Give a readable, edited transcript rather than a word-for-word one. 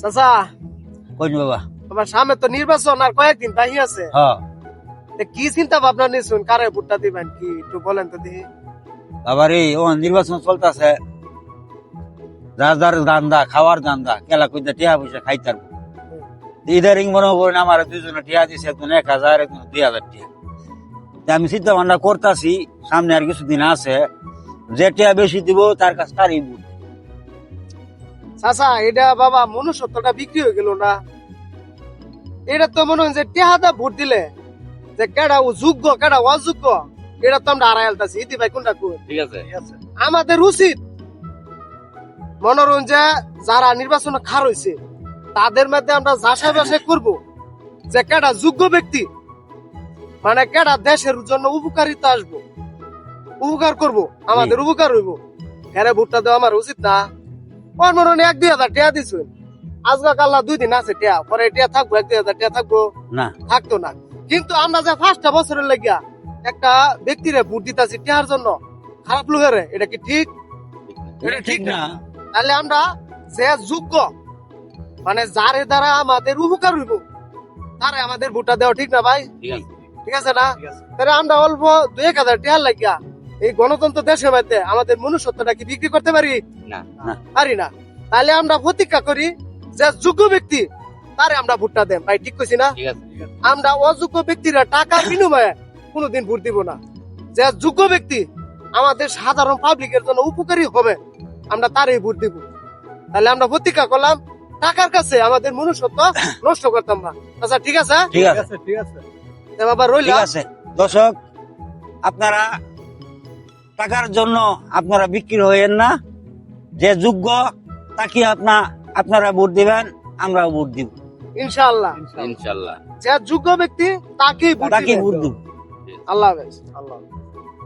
চাচা কোন বাবা? তোমার সামনে তো নির্বাচন আর কয়েকদিন বাকি আছে। হ্যাঁ কি চিন্তা ভাবনা নিয়েছুন, কারে ভোটটা দিবেন কি একটু বলেন তো দেখি। বাবা রে, ও নির্বাচন চলতেছে, যার যার দান্দা, খাওয়ার দান্দা, কেলা কইতে টিয়া পয়সা খাইতার ইদারিং মনে করেন আমার দুজনে টিয়া দিছে, একজন 1000, একজন 2000 টিয়া। আমি চিন্তা ভাবনা করতেছি সামনে আর কিছুদিন আছে, যে টিয়া বেশি দিব তার কাছে তারই ভোট। চাচা এটা বাবা মনুষ্যত্বটা বিক্রি হয়ে গেল না। এটা তো মনে হয় যে টেহাদা ভোট দিলে যে কেডা ও যোগ্য কেডা অযোগ্য এটা তো আমরা আড়াই আলতাছি। ইতি ভাই কোনটা কোন? ঠিক আছে আমাদের উচিত মনোরঞ্জন যারা নির্বাচনে খার হয়েছে তাদের মধ্যে আমরা যাচাই বাছাই করবো যে কেডা যোগ্য ব্যক্তি, মানে কেডা দেশের জন্য উপকারিতা আসবো, উপকার করব, আমাদের উপকার হইব, হ্যাঁ ভোটটা দেওয়া আমার উচিত না। ওর মনে 1-2 হাজার টাকা দিচ্ছেন, আজকে কাল্লা 2 দিন আছে টিয়া, পরে টিয়া থাকবো, 1-2 হাজার টাকা থাকবো না, থাকতো না। কিন্তু আমরা যে 5টা বছরের লাগিয়া একটা ব্যক্তিরে ভোট দিতেছি টিয়ার জন্য, খারাপ লোকের, এটা কি ঠিক? এটা ঠিক না। তাহলে আমরা যে যোগ্য, মানে যার দ্বারা আমাদের উপকার হইব তারে আমাদের ভোটটা দেওয়া ঠিক না ভাই? ঠিক আছে না? তাহলে আমরা অল্প 2-1 হাজার টাকা লাগিয়া এই গণতন্ত্র দেশের মধ্যে আমাদের মনুষ্যত্বটা কি বিক্রি করতে পারি? না, পারি না। তাহলে আমরা প্রতিজ্ঞা করি যে যোগ্য ব্যক্তি তারে আমরা ভোটটা দেন ভাই, ঠিক কইছি না? আমরা অযোগ্য ব্যক্তিরা টাকা বিনিময়ে কোনোদিন ভোট দিব না। যে যোগ্য ব্যক্তি আমাদের সাধারণ পাবলিকের জন্য উপকারী হবে আমরা তারই ভোট দিব। তাহলে আমরা প্রতিজ্ঞা করলাম টাকার কাছে আমাদের মনুষ্যত্ব নষ্ট করতাম না। আচ্ছা ঠিক আছে, ঠিক আছে, ঠিক আছে বাবা, রইল। ঠিক আছে দর্শক, আপনারা টাকার জন্য আপনারা বিক্রি হইয়েন না। যে যোগ্য তাকে আপনারা ভোট দিবেন, আমরাও ভোট দিব ইনশাআল্লাহ। ইনশাআল্লাহ। যে যোগ্য ব্যক্তি তাকেই ভোট তাকে দিবেন। ভোট দিব। আল্লাহ হাফেজ। আল্লাহ হাফেজ।